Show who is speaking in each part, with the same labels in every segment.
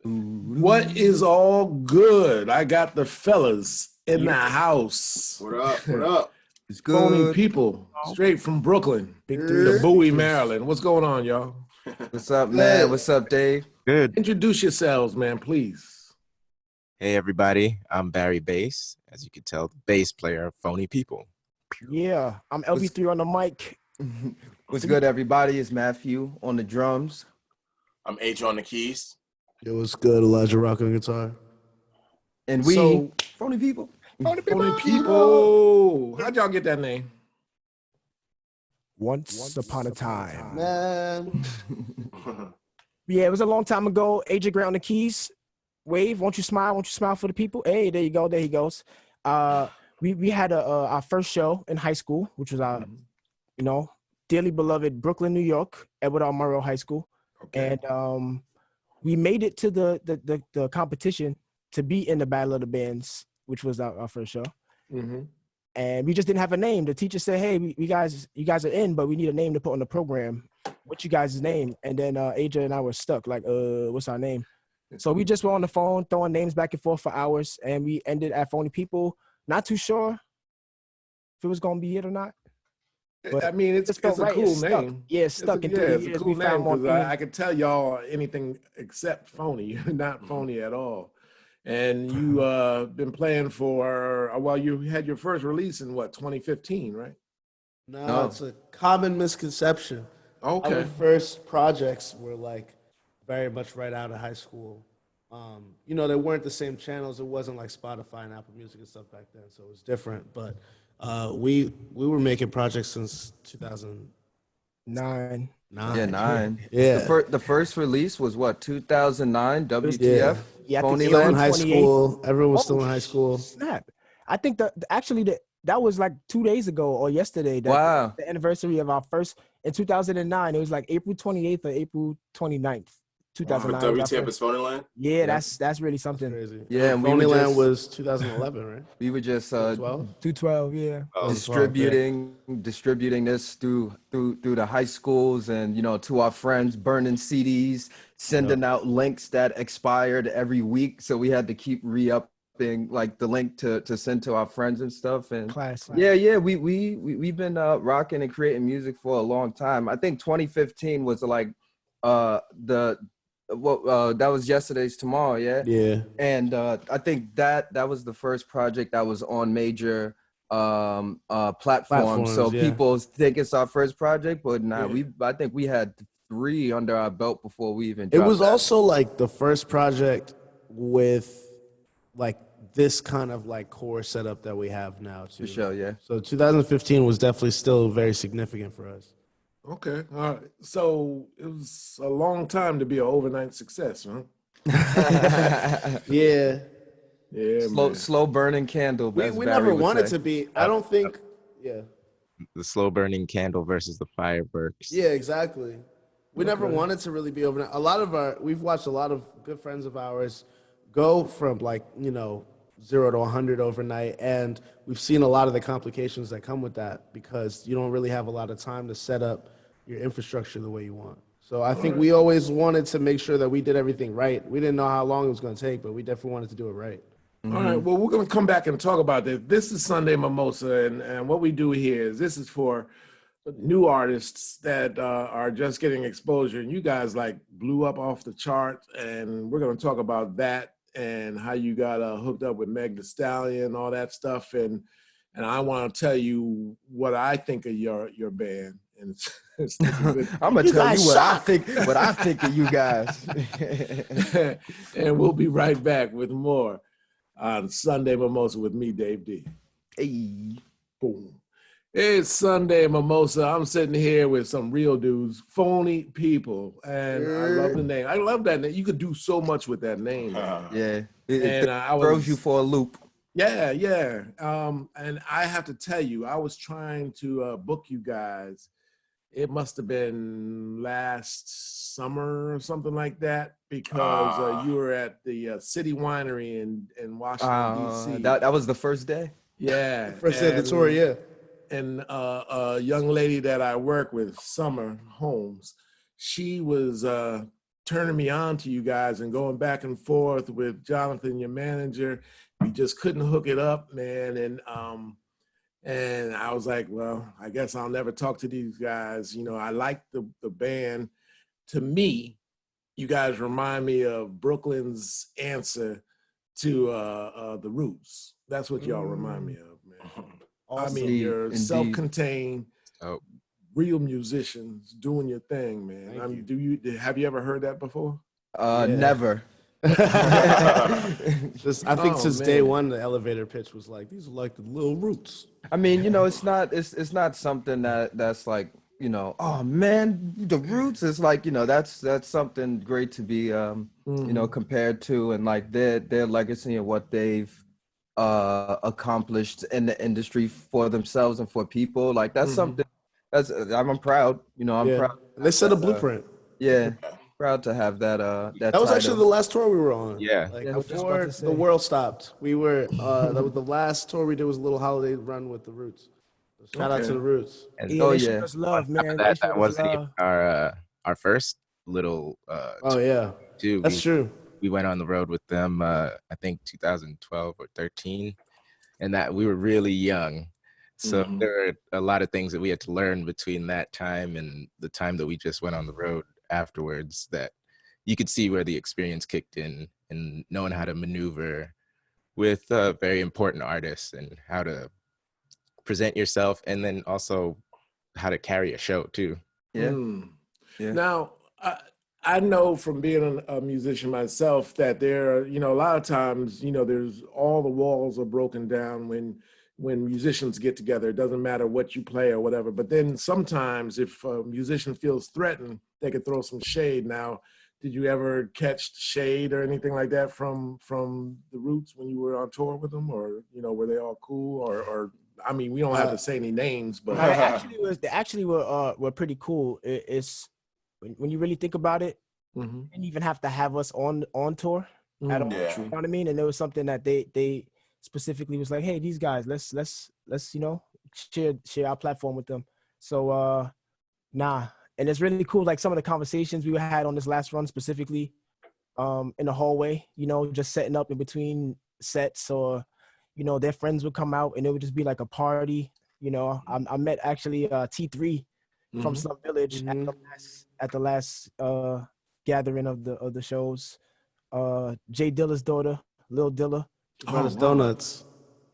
Speaker 1: What is all good? I got the fellas in the house.
Speaker 2: What up? What up?
Speaker 3: It's
Speaker 1: Phony
Speaker 3: good.
Speaker 1: Ppl, straight from Brooklyn,
Speaker 4: Big
Speaker 1: the Bowie, Maryland. What's going on, y'all?
Speaker 3: What's up, man? What's up, Dave?
Speaker 5: Good.
Speaker 1: Introduce yourselves, man, please.
Speaker 5: Hey, everybody. I'm Barry Bass. As you can tell, the bass player of Phony Ppl.
Speaker 4: Yeah, I'm LB3 on the mic.
Speaker 3: What's good, everybody? It's Matthew on the drums.
Speaker 2: I'm H on the keys.
Speaker 6: Yo, what's good? Elijah Rock on guitar.
Speaker 3: And we,
Speaker 1: So-
Speaker 3: Phony Ppl.
Speaker 1: Phony Ppl. How'd y'all get that name?
Speaker 4: Once upon a time.
Speaker 6: Man.
Speaker 4: Yeah, it was a long time ago. AJ Grant on the keys. Wave, won't you smile? Won't you smile for the people? Hey, there you go. There he goes. We had our first show in high school, which was our, dearly beloved Brooklyn, New York, Edward R. Murrow High School.
Speaker 1: Okay.
Speaker 4: And we made it to the competition to be in the Battle of the Bands, which was our first show.
Speaker 1: Mm-hmm.
Speaker 4: And we just didn't have a name. The teacher said, hey, you guys are in, but we need a name to put on the program. What's you guys' name? And then AJ and I were stuck, like, what's our name? So we just were on the phone throwing names back and forth for hours, and we ended at Phony Ppl. Not too sure if it was going to be it or not. But
Speaker 1: I mean, it's a cool name.
Speaker 4: Yeah, it's stuck in 3 years.
Speaker 1: It's a cool name because I can tell y'all anything except phony. You're not phony at all. And you been playing for, you had your first release in 2015, right?
Speaker 6: No, it's a common misconception.
Speaker 1: Okay.
Speaker 6: Our first projects were like very much right out of high school. They weren't the same channels. It wasn't like Spotify and Apple Music and stuff back then, so it was different. But we were making projects since 2009.
Speaker 3: 9.
Speaker 6: Yeah.
Speaker 3: The first release was 2009, WTF?
Speaker 4: Yeah, I think
Speaker 6: Phony
Speaker 4: April
Speaker 6: in high
Speaker 4: 28th.
Speaker 6: school. Everyone was still in high school.
Speaker 4: Snap. I think that was like 2 days ago or yesterday.
Speaker 3: Wow.
Speaker 4: The anniversary of our first, in 2009. It was like April 28th or April 29th, 2009.
Speaker 2: WTF is Phonyland?
Speaker 4: Yeah, that's really something.
Speaker 6: Crazy.
Speaker 3: Yeah, and we
Speaker 6: Phonyland
Speaker 3: were
Speaker 6: was 2011, right?
Speaker 3: we were just
Speaker 6: 12?
Speaker 4: 212, yeah.
Speaker 3: distributing this through the high schools and to our friends, burning CDs, sending out links that expired every week, so we had to keep re-upping like the link to send to our friends and stuff. And
Speaker 4: Class.
Speaker 3: we've been rocking and creating music for a long time. I think 2015 was like that was Yesterday's Tomorrow,
Speaker 6: Yeah.
Speaker 3: and I think that was the first project that was on major platforms. So
Speaker 6: yeah.
Speaker 3: people think it's our first project, but I think we had 3 under our belt before we even dropped
Speaker 6: It was
Speaker 3: that.
Speaker 6: also like the first project with like this kind of like core setup that we have now too.
Speaker 3: For sure, yeah.
Speaker 6: So 2015 was definitely still very significant for us.
Speaker 1: Okay. All right. So it was a long time to be an overnight success, huh?
Speaker 6: Yeah.
Speaker 1: Yeah,
Speaker 3: slow burning candle.
Speaker 6: We
Speaker 3: as Barry
Speaker 6: never
Speaker 3: would
Speaker 6: wanted
Speaker 3: say.
Speaker 6: to be. I don't think. Yeah.
Speaker 5: The slow burning candle versus the fireworks.
Speaker 6: Yeah, exactly. We never wanted to really be overnight. We've watched a lot of good friends of ours go from 0 to 100 overnight, and we've seen a lot of the complications that come with that because you don't really have a lot of time to set up your infrastructure the way you want. So I think we always wanted to make sure that we did everything right. We didn't know how long it was going to take, but we definitely wanted to do it right.
Speaker 1: All right. Well, we're going to come back and talk about this. This is Sunday Mimosa, and what we do here is this is for new artists that are just getting exposure, and you guys blew up off the chart, and we're going to talk about that and how you got hooked up with Meg Thee Stallion, all that stuff, and I want to tell you what I think of your band. And
Speaker 3: I'm gonna tell you what I think of you guys.
Speaker 1: And we'll be right back with more on Sunday Mimosa with me, Dave D.
Speaker 3: Hey.
Speaker 1: Boom. It's Sunday Mimosa. I'm sitting here with some real dudes, Phony Ppl, and I love the name. I love that name. You could do so much with that name.
Speaker 3: Yeah, it
Speaker 1: And
Speaker 3: throws you for a loop.
Speaker 1: Yeah. And I have to tell you, I was trying to book you guys. It must have been last summer or something like that, because you were at the City Winery in Washington, D.C.
Speaker 3: That was the first day?
Speaker 1: Yeah.
Speaker 6: First day of the tour, yeah.
Speaker 1: and a young lady that I work with, Summer Holmes, she was turning me on to you guys and going back and forth with Jonathan, your manager. We just couldn't hook it up, man. And I was like, well, I guess I'll never talk to these guys. You know, I like the band. To me, you guys remind me of Brooklyn's answer to the Roots. That's what y'all remind me of, man. I mean, you're
Speaker 3: Indeed.
Speaker 1: self-contained,
Speaker 5: Oh,
Speaker 1: real musicians doing your thing, man. Have you ever heard that before?
Speaker 3: Never.
Speaker 6: I think since day
Speaker 1: man.
Speaker 6: one, the elevator pitch was like, these are like the little Roots.
Speaker 3: I mean, you know, it's not something that's like, you know, oh man, the Roots is like, you know, that's something great to be you know, compared to, and like their legacy and what they've accomplished in the industry for themselves and for people. Like that's something that's I'm proud, you know, I'm proud.
Speaker 6: And they set a blueprint.
Speaker 3: Yeah. Proud to have that
Speaker 6: That was actually the last tour we were on.
Speaker 5: Yeah.
Speaker 6: Like
Speaker 4: Yeah, I was just about
Speaker 6: before
Speaker 4: to say.
Speaker 6: the world stopped, we were that was the last tour we did was a little holiday run with the Roots. Shout out to the Roots.
Speaker 5: And
Speaker 4: Yeah, they showed us love, man. They
Speaker 5: that
Speaker 4: showed us
Speaker 5: wasn't even
Speaker 4: love.
Speaker 5: our first little
Speaker 6: Oh yeah,
Speaker 5: too.
Speaker 6: that's true.
Speaker 5: We went on the road with them, I think 2012 or 13, and that we were really young. So there were a lot of things that we had to learn between that time and the time that we just went on the road afterwards, that you could see where the experience kicked in and knowing how to maneuver with very important artists and how to present yourself, and then also how to carry a show too.
Speaker 3: Yeah. Yeah.
Speaker 1: Now, I know from being a musician myself that there are, you know, a lot of times, you know, there's all the walls are broken down when musicians get together. It doesn't matter what you play or whatever. But then sometimes if a musician feels threatened, they could throw some shade. Now, did you ever catch shade or anything like that from the Roots when you were on tour with them, or, you know, were they all cool, or I mean, we don't have to say any names, but
Speaker 4: They actually were pretty cool. It's when you really think about it, they didn't even have to have us on tour at all.
Speaker 2: Yeah.
Speaker 4: You know what I mean? And there was something that they specifically was like, hey, these guys, let's you know, share our platform with them. So and it's really cool. Like some of the conversations we had on this last run specifically, in the hallway, you know, just setting up in between sets, or you know, their friends would come out and it would just be like a party. You know, I met actually T3 from Slum Village at the last gathering of the shows. Jay Dilla's daughter, Lil Dilla.
Speaker 6: Brought us donuts.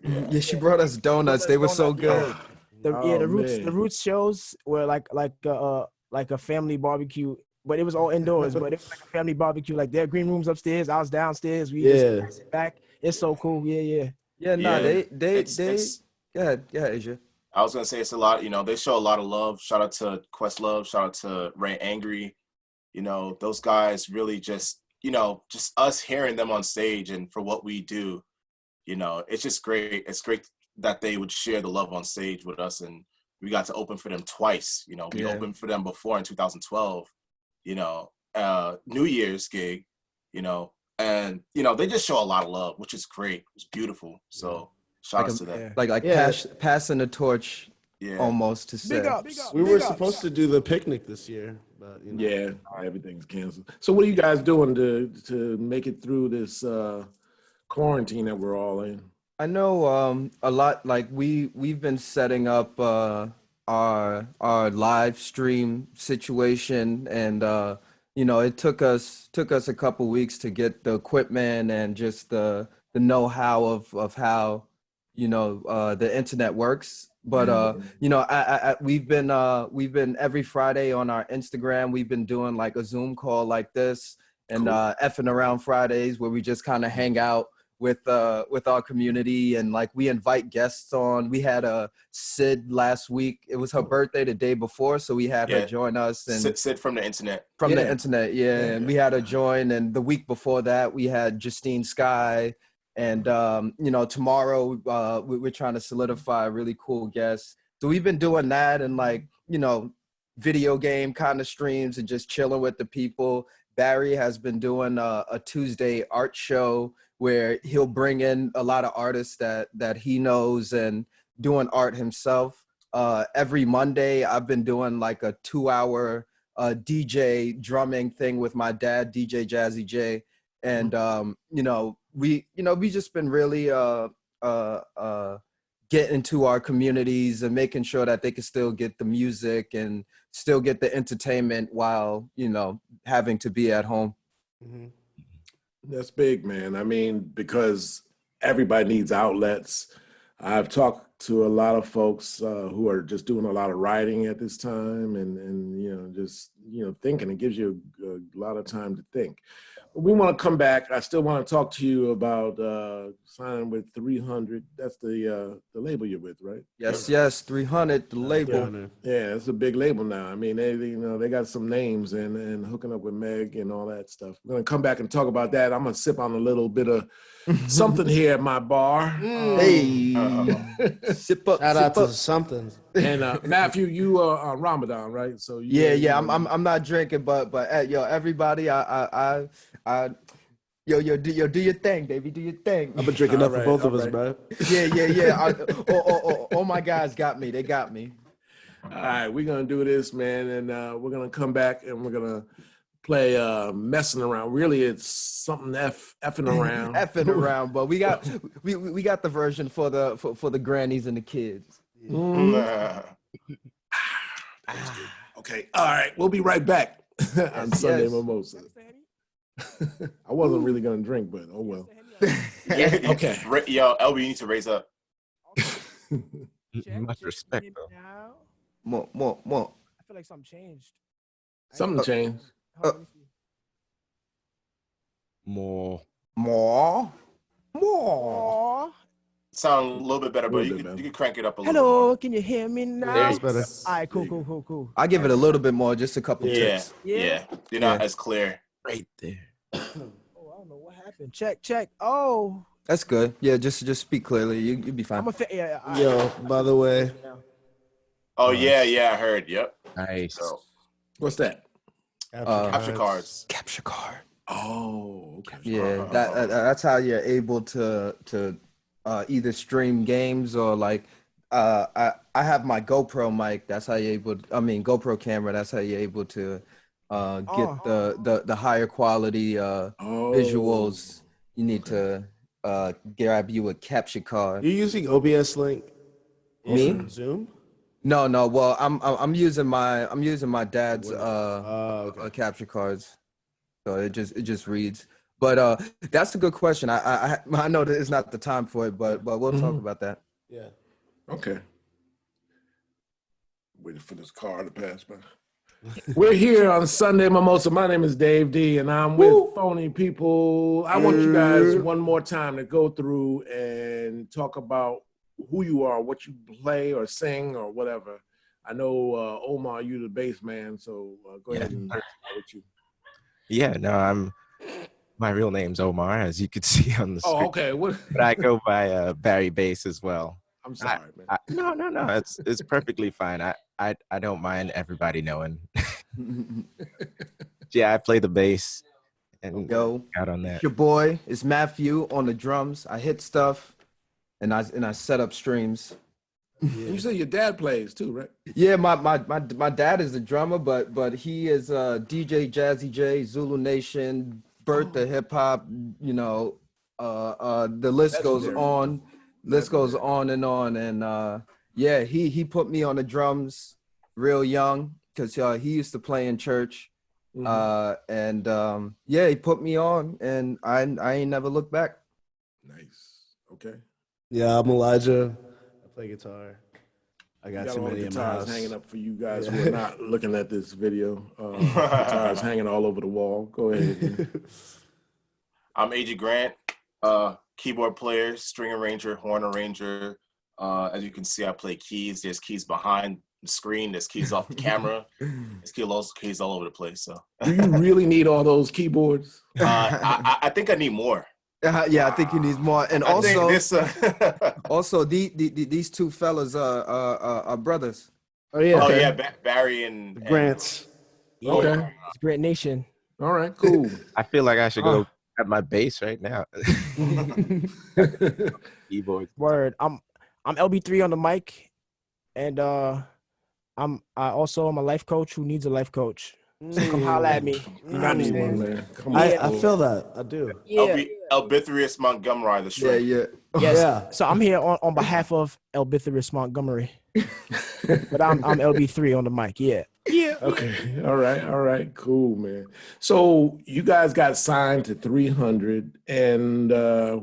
Speaker 3: Yeah, she brought us donuts. They were so good.
Speaker 4: The
Speaker 1: man.
Speaker 4: Roots shows were like a family barbecue, but it was all indoors. But it was like a family barbecue. Like their green rooms upstairs, I was downstairs. We just sit back. It's so cool. Yeah.
Speaker 3: Yeah, no,
Speaker 2: Yeah.
Speaker 3: they
Speaker 2: It's-
Speaker 3: go ahead, Asia.
Speaker 2: I was gonna say it's a lot. You know, they show a lot of love. Shout out to Questlove. Shout out to Ray Angry. You know, those guys really just, you know, just us hearing them on stage and for what we do. You know, it's just great. It's great that they would share the love on stage with us, and we got to open for them twice. You know, we opened for them before in 2012. You know, New Year's gig. You know, and you know they just show a lot of love, which is great. It's beautiful. So shout out to them.
Speaker 3: Like passing the torch
Speaker 2: Yeah.
Speaker 3: almost to say.
Speaker 4: Big up.
Speaker 6: We were supposed to do the picnic this year, but you know.
Speaker 1: yeah, everything's canceled. So what are you guys doing to make it through this quarantine that we're all in?
Speaker 3: I know a lot, like we've been setting up our live stream situation, and you know, it took us a couple weeks to get the equipment and just the know-how of how, you know, the internet works. But you know, we've been every Friday on our Instagram, we've been doing like a Zoom call like this, and effing around Fridays, where we just kind of hang out with our community, and like we invite guests on. We had Sid last week. It was her birthday the day before, so we had her join us. And
Speaker 2: Sid from the internet.
Speaker 3: the internet, and we had her join. And the week before that, we had Justine Sky. And you know, tomorrow we're trying to solidify a really cool guest. So we've been doing that, and like, you know, video game kind of streams and just chilling with the people. Barry has been doing a Tuesday art show where he'll bring in a lot of artists that he knows and doing art himself. every Monday I've been doing like a 2-hour DJ drumming thing with my dad, DJ Jazzy J. And we just been really getting into our communities and making sure that they can still get the music and still get the entertainment while, having to be at home.
Speaker 6: Mm-hmm.
Speaker 1: That's big, man. I mean, because everybody needs outlets. I've talked to a lot of folks who are just doing a lot of writing at this time and just thinking. It gives you a lot of time to think. We want to come back. I still want to talk to you about signing with 300. That's the label you're with, right?
Speaker 3: Yes, 300, the label.
Speaker 1: Yeah, it's a big label now. I mean, they got some names and hooking up with Meg and all that stuff. We're gonna come back and talk about that. I'm gonna sip on a little bit of something here at my bar.
Speaker 3: Hey, sip up.
Speaker 6: Shout out to something.
Speaker 1: And Matthew, you are on Ramadan, right? So
Speaker 3: I'm not drinking, but everybody, do your thing, baby, do your thing.
Speaker 6: I've been drinking up for both of us, bro.
Speaker 3: Yeah. All my guys got me. They got me.
Speaker 1: All right, we're gonna do this, man, and we're gonna come back and we're gonna play messing around. Really, it's something effing around.
Speaker 3: Effing around, but we got the version for the grannies and the kids.
Speaker 1: Okay, all right, we'll be right back on Sunday Mimosa. I wasn't really gonna drink, but oh well.
Speaker 2: Yeah.
Speaker 1: Okay.
Speaker 2: Yo, LB, you need to raise up.
Speaker 5: Much respect, though.
Speaker 3: More.
Speaker 4: I feel like something changed.
Speaker 1: Something changed.
Speaker 4: Hold on, let me see.
Speaker 5: More.
Speaker 2: Sound a little bit better, but you can crank it up a little
Speaker 4: Hello,
Speaker 2: more.
Speaker 4: can you hear me now?
Speaker 2: There's
Speaker 6: better.
Speaker 4: All right, cool.
Speaker 3: I give it a little bit more, just a couple
Speaker 2: Yeah,
Speaker 3: ticks.
Speaker 2: yeah. You're not as clear.
Speaker 5: Right there.
Speaker 4: Oh, I don't know what happened. Check. Oh,
Speaker 3: That's good. Yeah, just speak clearly. You'll be fine.
Speaker 4: I'm a yeah. all right.
Speaker 6: Yo, by the way,
Speaker 2: Oh, yeah, I heard. Yep.
Speaker 5: Nice.
Speaker 2: So,
Speaker 1: What's that?
Speaker 2: capture cards.
Speaker 3: Capture card.
Speaker 1: Oh, okay.
Speaker 3: Yeah, that's how you're able to either stream games or like I have my GoPro mic. That's how you're able. GoPro camera. That's how you're able to get the higher quality visuals. You need to grab you a capture card.
Speaker 6: you're using OBS link?
Speaker 3: Me?
Speaker 6: On Zoom?
Speaker 3: No. Well, I'm using my dad's
Speaker 6: Okay.
Speaker 3: capture cards, so it just reads. But that's a good question. I know that it's not the time for it, but we'll talk about that.
Speaker 6: Yeah.
Speaker 1: Okay. Waiting for this car to pass by. We're here on Sunday Mimosa. My name is Dave D, and I'm with Phony Ppl. I want you guys one more time to go through and talk about who you are, what you play or sing or whatever. I know Omar, you're the bass man, so go ahead and start with you.
Speaker 5: Yeah, no, my real name's Omar, as you could see on the screen.
Speaker 1: Oh, okay. What?
Speaker 5: But I go by Barry Bass as well.
Speaker 1: I'm sorry, man.
Speaker 5: No, it's perfectly fine. I don't mind everybody knowing. Yeah, I play the bass and
Speaker 3: Yo,
Speaker 5: out on that.
Speaker 3: it's your boy. It's Matthew on the drums. I hit stuff, and I set up streams.
Speaker 1: You say your dad plays too, right?
Speaker 3: Yeah, my dad is the drummer, but he is DJ Jazzy J, Zulu Nation, Birth of Hip Hop. The list goes
Speaker 1: Legendary.
Speaker 3: on. List goes on and on. And he put me on the drums real young because he used to play in church.
Speaker 1: Mm-hmm.
Speaker 3: He put me on, and I ain't never looked back.
Speaker 1: Nice. Okay.
Speaker 6: Yeah, I'm Elijah. I play guitar. I
Speaker 1: You
Speaker 6: got
Speaker 1: got
Speaker 6: too
Speaker 1: all the
Speaker 6: many in my
Speaker 1: guitars
Speaker 6: house.
Speaker 1: hanging up for you guys who are not looking at this video. Guitars hanging all over the wall. Go ahead.
Speaker 2: I'm AJ Grant, keyboard player, string arranger, horn arranger. As you can see, I play keys. There's keys behind the screen. There's keys off the camera. There's keys all over the place. So,
Speaker 1: Do you really need all those keyboards?
Speaker 2: I think I need more.
Speaker 3: I think he needs more. And
Speaker 2: I think
Speaker 3: also these two fellas are brothers.
Speaker 6: Oh yeah.
Speaker 2: Barry and
Speaker 6: Grants.
Speaker 1: Okay.
Speaker 4: It's Grant Nation.
Speaker 1: All right. Cool.
Speaker 5: I feel like I should go at my bass right now. Keyboard.
Speaker 4: Word. I'm LB3 on the mic. and I also am a life coach who needs a life coach. So come holler at me. You know
Speaker 1: I
Speaker 4: what I'm
Speaker 1: need one,
Speaker 4: saying?
Speaker 1: man. Come
Speaker 6: I,
Speaker 1: on.
Speaker 6: I feel that. I do.
Speaker 4: Yeah.
Speaker 2: Elbithrius Montgomery, the
Speaker 3: Yeah,
Speaker 2: strength.
Speaker 3: yeah.
Speaker 4: Yes.
Speaker 6: Yeah.
Speaker 4: So I'm here on behalf of Elbithrius Montgomery, but I'm LB3 on the mic. Yeah. Yeah.
Speaker 1: Okay. All right. Cool, man. So you guys got signed to 300, and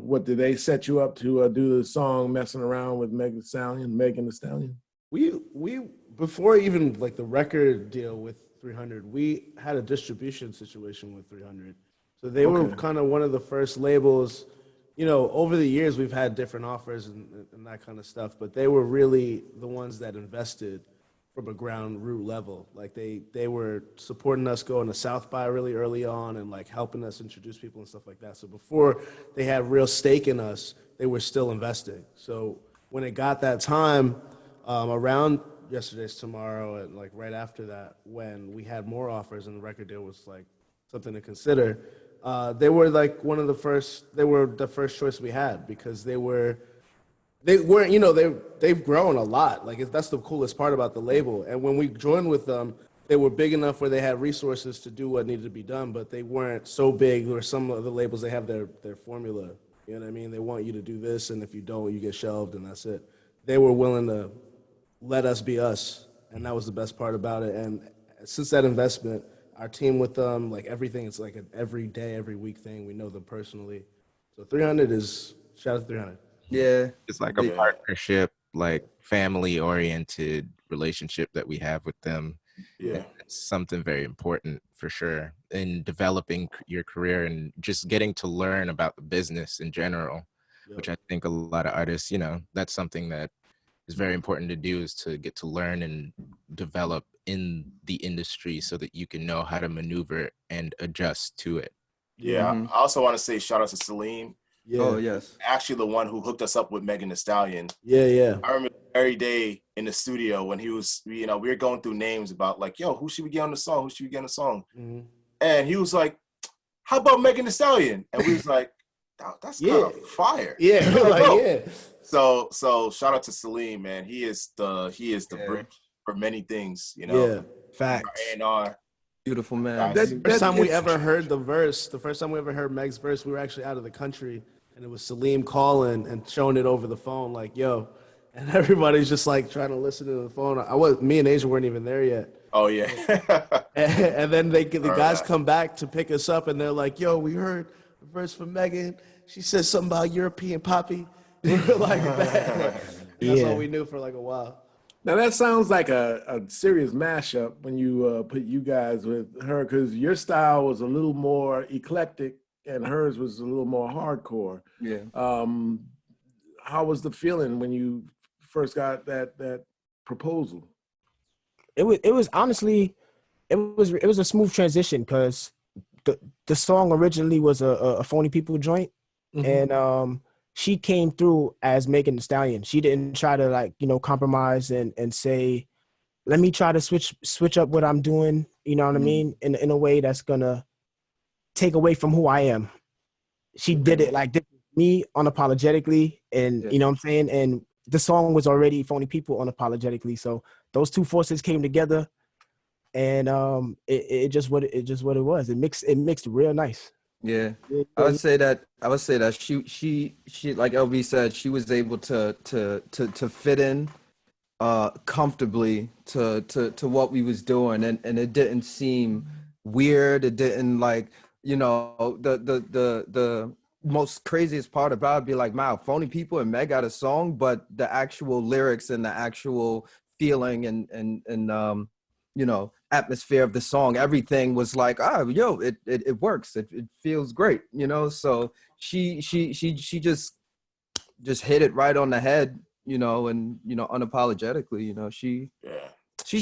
Speaker 1: what did they set you up to do the song "Messing Around with Megan Thee Stallion"?
Speaker 6: We before even like the record deal with 300, we had a distribution situation with 300. So they were
Speaker 1: Okay.
Speaker 6: kind of one of the first labels. You know, over the years we've had different offers and that kind of stuff, but they were really the ones that invested from a ground root level. Like they were supporting us going to South by really early on and like helping us introduce people and stuff like that. So before they had real stake in us, they were still investing. So when it got that time, around yesterday's tomorrow and like right after that, when we had more offers and the record deal was like something to consider, they were like one of the first. They were the first choice we had because they weren't, you know, they've grown a lot. Like that's the coolest part about the label. And when we joined with them, they were big enough where they had resources to do what needed to be done, but they weren't so big. Or some of the labels, they have their formula. You know what I mean? They want you to do this, and if you don't, you get shelved, and that's it. They were willing to let us be us, and that was the best part about it. And since that investment, our team with them, like everything, it's like an every day, every week thing. We know them personally. So 300 is, shout out to 300.
Speaker 3: Yeah.
Speaker 5: It's like a partnership, like family oriented relationship that we have with them.
Speaker 2: Yeah.
Speaker 5: It's something very important for sure in developing your career and just getting to learn about the business in general, which I think a lot of artists, you know, that's something that is very important to do, is to get to learn and develop in the industry so that you can know how to maneuver and adjust to it.
Speaker 2: Yeah. I also want to say shout out to Salim.
Speaker 6: Yeah.
Speaker 3: Oh, yes.
Speaker 2: Actually the one who hooked us up with Megan Thee Stallion.
Speaker 6: Yeah.
Speaker 2: I remember every day in the studio when he was, you know, we were going through names about like, yo, who should we get on the song? Who should we get on the song?
Speaker 6: Mm-hmm.
Speaker 2: And he was like, how about Megan Thee Stallion? And we was like, that's kind of fire.
Speaker 6: Yeah. Like,
Speaker 2: So shout out to Salim, man. He is the bridge for many things, you know.
Speaker 6: Yeah. Facts.
Speaker 2: A&R.
Speaker 3: Beautiful man.
Speaker 6: The first time we ever heard the first time we ever heard Meg's verse, we were actually out of the country, and it was Salim calling and showing it over the phone, like, yo. And everybody's just like trying to listen to the phone. Me and Asia weren't even there yet.
Speaker 2: Oh, yeah.
Speaker 6: and then the guys come back to pick us up, and they're like, yo, we heard a verse from Megan. She said something about European Poppy. We were like, that's all we knew for like a while.
Speaker 1: Now that sounds like a serious mashup when you put you guys with her, because your style was a little more eclectic and hers was a little more hardcore.
Speaker 3: Yeah.
Speaker 1: How was the feeling when you first got that proposal?
Speaker 4: It was honestly, it was a smooth transition because the song originally was a Phony Ppl joint, and she came through as Megan Thee Stallion. She didn't try to like, you know, compromise and say, let me try to switch up what I'm doing, you know what I mean, in a way that's gonna take away from who I am. She did it like me unapologetically, and you know what I'm saying, and the song was already Phony Ppl unapologetically. So those two forces came together, and it just what it was. It mixed real nice.
Speaker 3: Yeah, I would say that she like LB said, she was able to fit in comfortably to what we was doing, and it didn't seem weird. It didn't, like, you know, the most craziest part about it be like, wow, Phony Ppl and Meg got a song, but the actual lyrics and the actual feeling and you know, atmosphere of the song, everything was like, it works. It feels great, you know? So she just hit it right on the head, you know, and, you know, unapologetically, you know, she's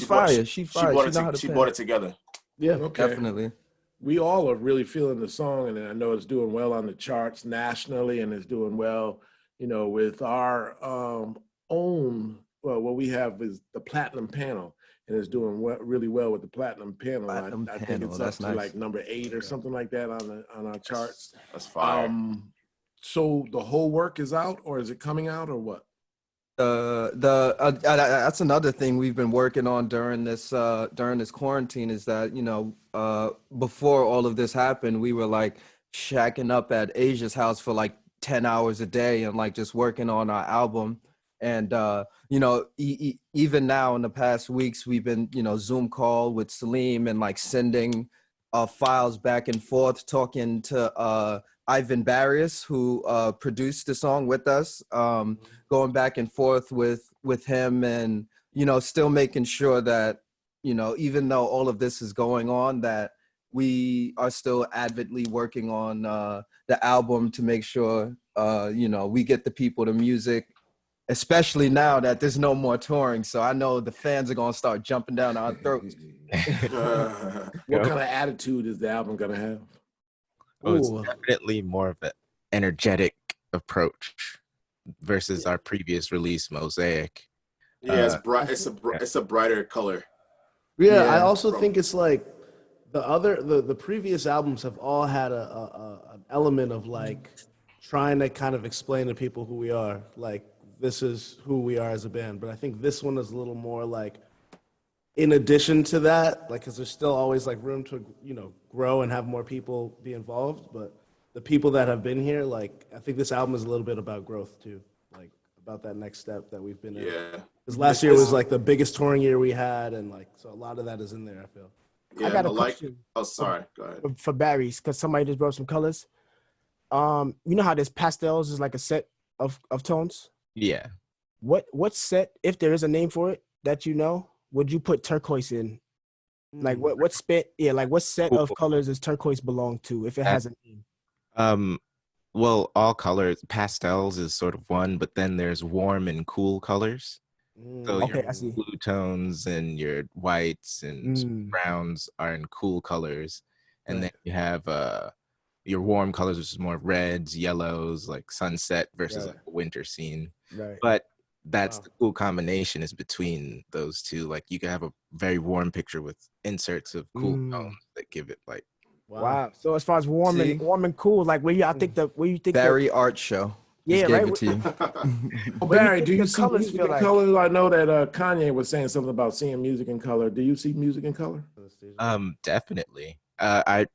Speaker 3: fire. She's fire.
Speaker 2: She brought it together.
Speaker 6: Yeah,
Speaker 1: Okay.
Speaker 3: Definitely.
Speaker 1: We all are really feeling the song, and I know it's doing well on the charts nationally, and it's doing well, you know, with our own, well, what we have is the Platinum Panel, and it's doing really well with the Platinum Panel. I think it's up to like number 8 or something like that on our charts.
Speaker 2: That's fire.
Speaker 1: So the whole work is out, or is it coming out, or what?
Speaker 3: That's another thing we've been working on during this quarantine is that, before all of this happened, we were like shacking up at Asia's house for like 10 hours a day and like just working on our album. And even now in the past weeks, we've been, Zoom call with Salim and like sending files back and forth, talking to Ivan Barrios, who produced the song with us, going back and forth with him, and still making sure that even though all of this is going on, that we are still avidly working on the album to make sure we get the people the music, especially now that there's no more touring. So I know the fans are gonna start jumping down our throats.
Speaker 1: What kind of attitude is the album gonna have?
Speaker 5: Oh, it's
Speaker 6: Ooh.
Speaker 5: definitely more of an energetic approach versus our previous release, Mosaic.
Speaker 2: Yeah, it's bright. It's a brighter color.
Speaker 6: Yeah,
Speaker 3: Yeah.
Speaker 6: I also think it's like the previous albums have all had an element of like trying to kind of explain to people who we are, like this is who we are as a band. But I think this one is a little more like, in addition to that, like, because there's still always like room to grow and have more people be involved. But the people that have been here, like, I think this album is a little bit about growth too, like about that next step that we've been in.
Speaker 2: Yeah.
Speaker 6: Because last year was like the biggest touring year we had, and like so a lot of that is in there, I feel.
Speaker 2: Yeah,
Speaker 4: I got a
Speaker 2: like.
Speaker 4: question
Speaker 2: Oh, sorry. Go ahead.
Speaker 4: for Barry's, because somebody just brought some colors. You know how there's pastels is like a set of tones?
Speaker 5: Yeah.
Speaker 4: What set, if there is a name for it that would you put turquoise in? Like what set of colors does turquoise belong to if it has a name?
Speaker 5: Well, all colors, pastels is sort of one, but then there's warm and cool colors. So
Speaker 4: Okay,
Speaker 5: your
Speaker 4: I see.
Speaker 5: blue tones and your whites and browns are in cool colors. And then you have your warm colors, which is more reds, yellows, like sunset versus like a winter scene.
Speaker 4: Right.
Speaker 5: But that's the cool combination is between those two. Like you can have a very warm picture with inserts of cool tones that give it like
Speaker 4: Wow. So as far as warm
Speaker 3: See?
Speaker 4: and cool, like where you think
Speaker 3: Barry Art Show.
Speaker 4: Yeah,
Speaker 3: Just gave
Speaker 4: right.
Speaker 3: it to you.
Speaker 1: Oh, Barry, do you
Speaker 4: the
Speaker 1: see
Speaker 4: colors
Speaker 1: music
Speaker 4: feel
Speaker 1: in
Speaker 4: like?
Speaker 1: color? I know that Kanye was saying something about seeing music in color. Do you see music in color?
Speaker 5: Definitely. I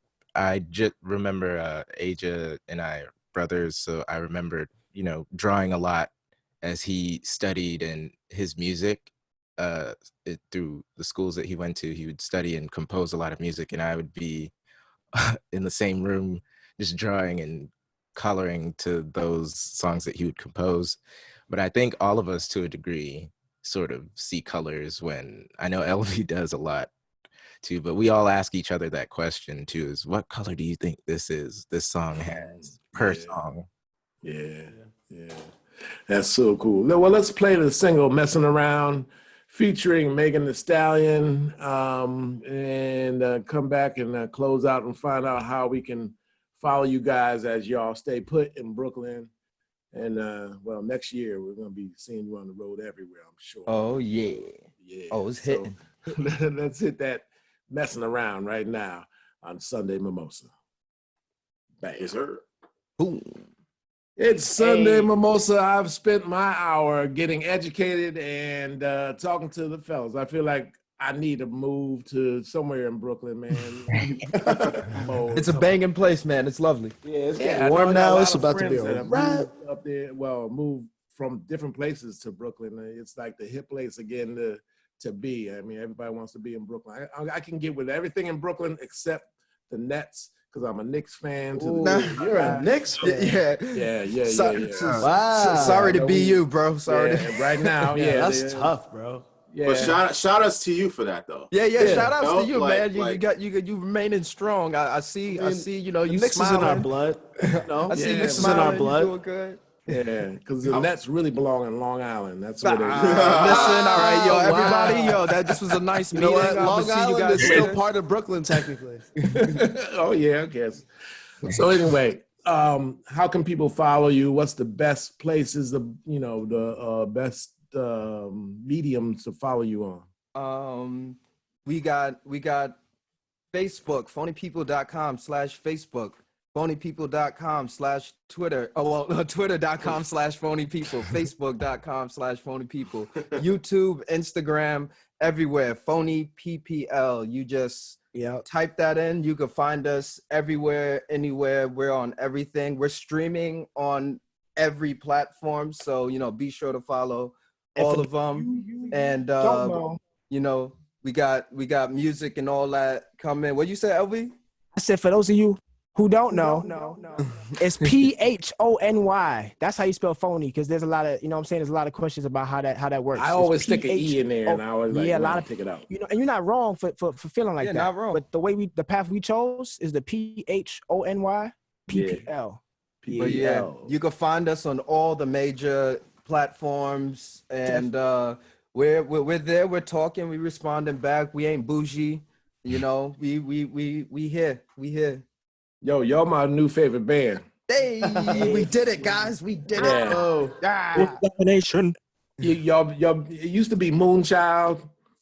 Speaker 5: just remember Aja and I are brothers, so I remember, drawing a lot as he studied, and his music through the schools that he went to, he would study and compose a lot of music, and I would be in the same room just drawing and coloring to those songs that he would compose. But I think all of us to a degree sort of see colors when I know LV does a lot too, but we all ask each other that question too, is what color do you think this song has per song?
Speaker 1: Yeah. That's so cool. Well, let's play the single Messing Around featuring Megan Thee Stallion, and come back and close out and find out how we can follow you guys as y'all stay put in Brooklyn. And well, next year we're gonna be seeing you on the road everywhere, I'm sure.
Speaker 3: Oh yeah.
Speaker 1: Yeah.
Speaker 3: Oh, it's hitting.
Speaker 1: Let's hit that Messing Around right now on Sunday Mimosa. Bang.
Speaker 2: Yes, sir.
Speaker 3: Boom.
Speaker 1: It's Sunday Mimosa. I've spent my hour getting educated and talking to the fellas. I feel like I need to move to somewhere in Brooklyn, man.
Speaker 3: It's a banging place, man. It's lovely.
Speaker 6: Yeah, it's
Speaker 1: I
Speaker 6: getting
Speaker 1: know
Speaker 6: warm
Speaker 1: I got a
Speaker 6: now.
Speaker 1: lot
Speaker 6: It's
Speaker 1: of
Speaker 6: about to be
Speaker 1: friends that
Speaker 6: a
Speaker 1: have
Speaker 6: wrap.
Speaker 1: moved up there. Well, moved from different places to Brooklyn. It's like the hip place again to be. I mean, everybody wants to be in Brooklyn. I can get with everything in Brooklyn except the Nets, because I'm a Knicks fan.
Speaker 6: You're a Knicks fan.
Speaker 1: Yeah.
Speaker 6: Wow.
Speaker 3: Sorry to be you, bro. Sorry.
Speaker 1: Yeah, right now,
Speaker 6: That's tough, bro.
Speaker 1: Yeah.
Speaker 2: But shout outs to you for that though.
Speaker 3: Yeah. Shout outs to you,
Speaker 2: like-
Speaker 3: man. You remaining strong. I see. You
Speaker 6: The
Speaker 3: you
Speaker 6: Knicks is in our
Speaker 3: smiling.
Speaker 6: blood. No,
Speaker 3: I see you
Speaker 6: Knicks is in our
Speaker 3: smiling. You
Speaker 6: blood.
Speaker 3: doing good.
Speaker 1: Yeah, because the Nets really belong in Long Island. That's where they.
Speaker 3: Listen, all right, yo,
Speaker 6: Wow.
Speaker 3: everybody, this was a nice
Speaker 6: You
Speaker 3: meeting.
Speaker 6: know what?
Speaker 3: I'm
Speaker 6: Long
Speaker 3: gonna see you
Speaker 6: Island
Speaker 3: guys
Speaker 6: is still
Speaker 3: later.
Speaker 6: part of Brooklyn, technically.
Speaker 1: Oh yeah, I guess. So anyway, how can people follow you? What's the best places? The best mediums to follow you on?
Speaker 3: We got Facebook, phonyppl.com/Facebook. phonypeople.com/Twitter. Oh, well, twitter.com/phonypeople, facebook.com/phonypeople, YouTube, Instagram, everywhere. Phony PPL. You just type that in. You can find us everywhere, anywhere. We're on everything. We're streaming on every platform. So, be sure to follow all of them. And, we got music and all that coming. What you say, LV?
Speaker 4: I said, for those of you who don't know, it's Phony. That's how you spell phony, because there's a lot of, there's a lot of questions about how that works.
Speaker 1: I always stick an E in there, and I always
Speaker 4: a lot of
Speaker 1: take it out.
Speaker 4: And you're not wrong for feeling like that.
Speaker 3: Not wrong.
Speaker 4: But the path we chose is the Phony PPL.
Speaker 3: But yeah, you can find us on all the major platforms, and we're there. We're talking. We responding back. We ain't bougie. We here. We here.
Speaker 1: Yo, y'all my new favorite band.
Speaker 3: Hey, we did it, guys. We did it.
Speaker 6: Oh,
Speaker 4: Definition.
Speaker 1: Y'all, it used to be Moonchild.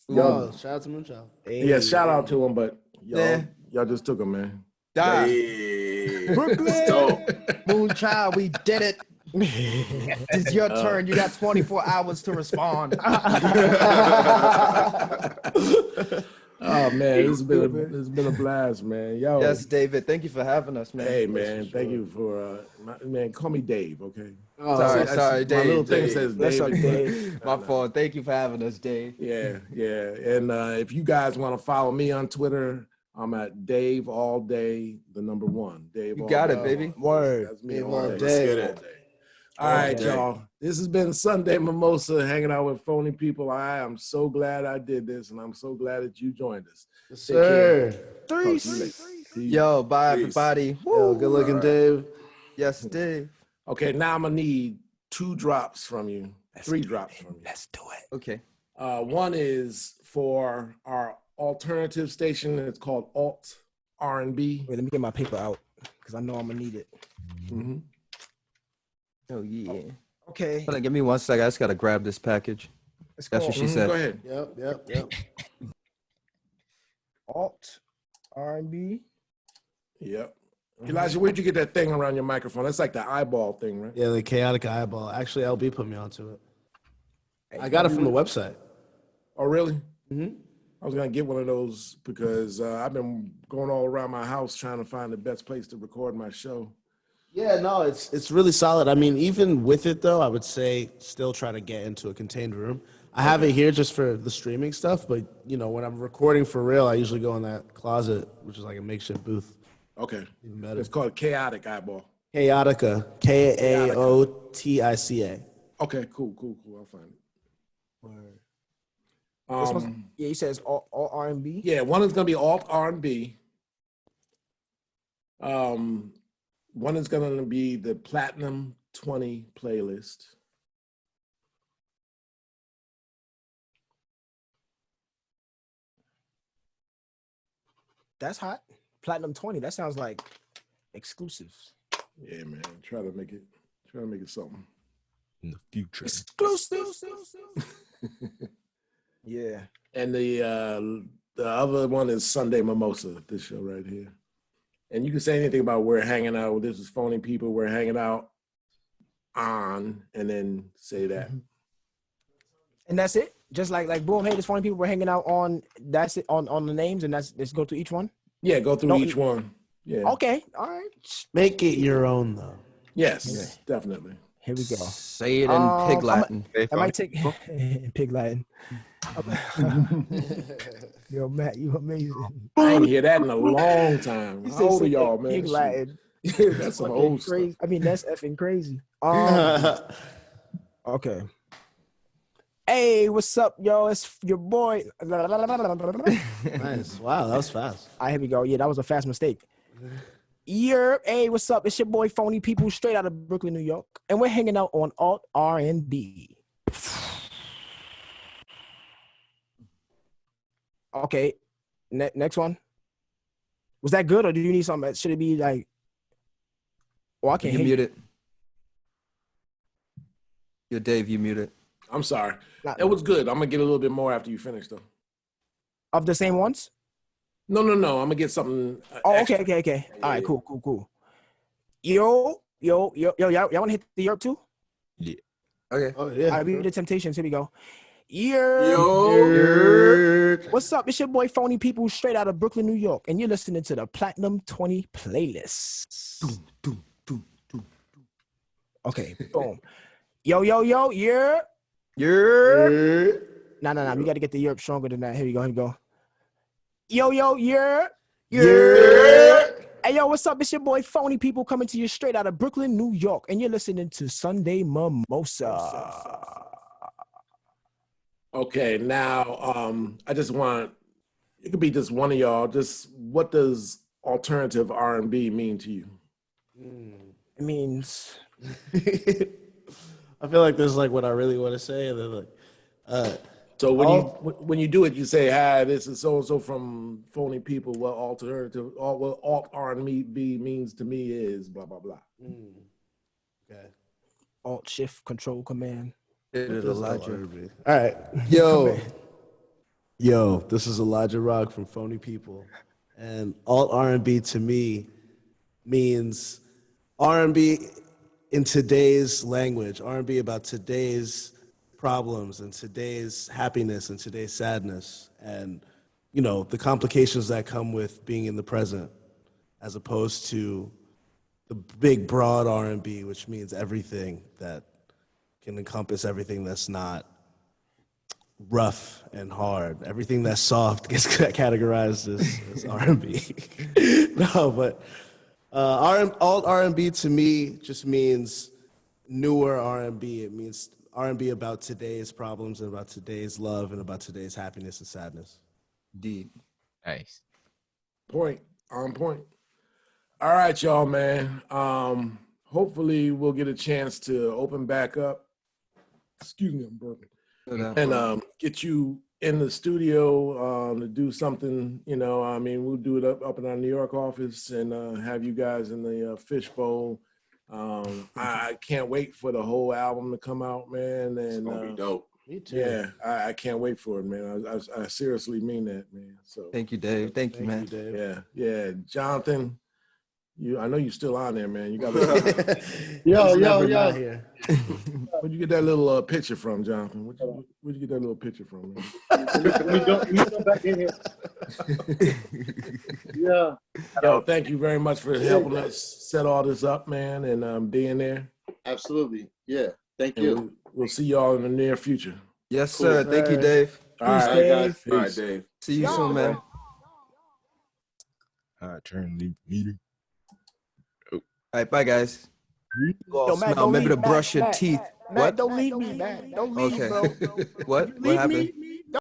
Speaker 6: yo, shout out to Moonchild.
Speaker 1: Yeah, shout out to them, but y'all just took them, man.
Speaker 2: Hey.
Speaker 3: Brooklyn.
Speaker 2: Dope.
Speaker 3: Moonchild, we did it. It's your turn. You got 24 hours to respond.
Speaker 1: Oh man, it's been a blast, man. Yo,
Speaker 3: Yes, David. Thank you for having us, man.
Speaker 1: hey man, thank you for man. Call me Dave, okay?
Speaker 6: Oh,
Speaker 3: Sorry,
Speaker 1: My
Speaker 3: Dave.
Speaker 1: little thing
Speaker 3: Dave.
Speaker 1: says
Speaker 4: What's up,
Speaker 1: David.
Speaker 4: Dave?
Speaker 3: My fault. Thank you for having us, Dave.
Speaker 1: Yeah. And if you guys want to follow me on Twitter, I'm at Dave All Day, the number 1. Dave.
Speaker 3: You
Speaker 1: All
Speaker 3: got
Speaker 1: Day.
Speaker 3: it, baby.
Speaker 4: Word.
Speaker 1: That's me
Speaker 6: Dave
Speaker 1: all
Speaker 6: All
Speaker 1: day.
Speaker 6: Day.
Speaker 2: Let's get it.
Speaker 1: All right,
Speaker 2: day.
Speaker 1: y'all. This has been Sunday Mimosa, hanging out with Phony People. I am so glad I did this, and I'm so glad that you joined us.
Speaker 6: Yes,
Speaker 1: Take care.
Speaker 6: sir.
Speaker 1: Talk to you later. Peace.
Speaker 3: Yo, bye,
Speaker 2: Peace.
Speaker 3: everybody.
Speaker 6: Yo, good looking, Dave.
Speaker 3: Yes, Dave.
Speaker 1: Okay, now I'm gonna need 2 drops from you, 3 drops from you.
Speaker 4: Let's do it.
Speaker 3: Okay.
Speaker 1: One is for our alternative station. It's called Alt R&B.
Speaker 4: Wait, let me get my paper out, because I know I'm gonna need it.
Speaker 1: Mm-hmm.
Speaker 3: Oh, yeah.
Speaker 4: Okay.
Speaker 3: Hold on, give me 1 second. I just got to grab this package.
Speaker 4: Let's
Speaker 3: That's
Speaker 4: go.
Speaker 3: what she said.
Speaker 1: Go ahead.
Speaker 6: Yep.
Speaker 4: Alt R&B.
Speaker 1: Yep. Elijah, where'd you get that thing around your microphone? That's like the eyeball thing, right?
Speaker 6: Yeah, the chaotic eyeball. Actually, LB put me onto it. I got it from the website.
Speaker 1: Oh, really?
Speaker 6: Mm-hmm.
Speaker 1: I was gonna get one of those because I've been going all around my house trying to find the best place to record my show.
Speaker 6: Yeah, no, it's really solid. I mean, even with it though, I would say still try to get into a contained room. I have it here just for the streaming stuff, but when I'm recording for real, I usually go in that closet, which is like a makeshift booth.
Speaker 1: Okay.
Speaker 6: Even better.
Speaker 1: It's called Chaotic Eyeball.
Speaker 6: Chaotica, Kaotica.
Speaker 1: Okay, cool. I'll find it.
Speaker 4: Yeah, he says all R&B.
Speaker 1: Yeah, one is gonna be alt R&B. One is gonna be the Platinum 20 playlist.
Speaker 4: That's hot. Platinum 20. That sounds like exclusives.
Speaker 1: Yeah, man. Try to make it something.
Speaker 5: In the future.
Speaker 4: Exclusives. Yeah.
Speaker 1: And the other one is Sunday Mimosa, this show right here. And you can say anything about we're hanging out. This is Phony People. We're hanging out on, and then say that.
Speaker 4: And that's it. Just like boom, hey, this Phony People. We're hanging out on. That's it on the names, and let's go through each one.
Speaker 1: Yeah, go through each one. Yeah.
Speaker 4: Okay. All right.
Speaker 6: Make it your own though.
Speaker 1: Yes, definitely.
Speaker 4: Here we go.
Speaker 3: Say it in Pig Latin.
Speaker 4: I might take Pig Latin. Yo, Matt, you amazing.
Speaker 1: I ain't hear that in a long time. How old are y'all, man?
Speaker 4: Pig Latin.
Speaker 1: Shoot. That's some old
Speaker 4: crazy.
Speaker 1: stuff.
Speaker 4: I mean, that's effing crazy. Okay. Hey, what's up, yo? It's your boy.
Speaker 6: Nice. Wow, that was fast.
Speaker 4: All right, here we go. Yeah, that was a fast mistake. Hey, what's up? It's your boy Phony People, straight out of Brooklyn, New York, and we're hanging out on Alt R&B. Okay, next one. Was that good, or do you need something? Should it be like? Oh, I can't
Speaker 3: You
Speaker 4: hear
Speaker 3: mute it. Yo, Dave, you mute it.
Speaker 1: I'm sorry.
Speaker 4: Not-
Speaker 1: It was good. I'm gonna get a little bit more after you finish, though.
Speaker 4: Of the same ones?
Speaker 1: No. I'm gonna get something.
Speaker 4: Oh,
Speaker 1: extra.
Speaker 4: okay. All right, cool. Y'all want to hit the yerp too?
Speaker 5: Yeah.
Speaker 3: Okay.
Speaker 6: Oh yeah.
Speaker 4: All right, we do the Temptations. Here we go. Yerp.
Speaker 6: Yo.
Speaker 4: What's up? It's your boy Phony Ppl straight out of Brooklyn, New York, and you're listening to the Platinum 20 playlist. Okay, boom. Yo, yerp. Nah. We got to get the yerp stronger than that. Here we go. Yo, yerp. Hey, yo, what's up? It's your boy Phony Ppl coming to you straight out of Brooklyn, New York, and you're listening to Sunday Mimosa.
Speaker 1: Okay, now I just want it could be just one of y'all. Just what does alternative R&B mean to you?
Speaker 4: It means
Speaker 6: I feel like this is like what I really want to say, and then like,
Speaker 1: So when you do it, you say, "Hi, this is so and so from Phony Ppl. What alt R&B means to me is blah blah blah."
Speaker 6: okay.
Speaker 4: Alt Shift Control Command.
Speaker 3: Hit it, Elijah.
Speaker 6: All right, yo, this is Elijah Rock from Phony Ppl, and alt R&B to me means R&B in today's language, R&B about today's problems and today's happiness and today's sadness, and you know the complications that come with being in the present, as opposed to the big broad R&B, which means everything that can encompass everything that's not rough and hard. Everything that's soft gets categorized as R&B. No, but alt R&B to me just means newer R&B. It means R&B about today's problems and about today's love and about today's happiness and sadness.
Speaker 3: Indeed.
Speaker 5: Nice.
Speaker 1: On point. All right, y'all, man. Hopefully we'll get a chance to open back up. Excuse me, I'm burping. And get you in the studio to do something. You know, I mean, we'll do it up in our New York office and have you guys in the fishbowl. I can't wait for the whole album to come out, man. And
Speaker 2: It's gonna be dope.
Speaker 6: Me too.
Speaker 1: yeah, I can't wait for it, man. I seriously mean that, man. So
Speaker 3: Thank you, Dave. Thank you, man.
Speaker 6: Dave.
Speaker 1: yeah, Jonathan. I know you're still on there, man. You got
Speaker 6: Yo. Here.
Speaker 1: where'd you get that little picture from, Jonathan? Where'd you get that little picture from, man?
Speaker 7: Let me go back in here. Yeah.
Speaker 1: Yo, thank you very much for helping us set all this up, man, and being there.
Speaker 7: Absolutely. Yeah. Thank
Speaker 1: And
Speaker 7: you.
Speaker 1: we'll see y'all in the near future.
Speaker 3: Yes, sir. Thank you, Dave.
Speaker 1: All right,
Speaker 4: Dave.
Speaker 2: All right, Dave.
Speaker 3: See you soon, man.
Speaker 5: Turn the meeting.
Speaker 3: All right, bye, guys.
Speaker 4: Yo, Matt,
Speaker 3: Smell.
Speaker 4: don't
Speaker 3: Remember
Speaker 4: leave,
Speaker 3: to brush your
Speaker 4: Matt,
Speaker 3: teeth.
Speaker 4: Matt, don't leave me, man. Don't leave,
Speaker 3: Okay.
Speaker 4: bro.
Speaker 3: What? What
Speaker 4: Leave
Speaker 3: happened?
Speaker 4: me.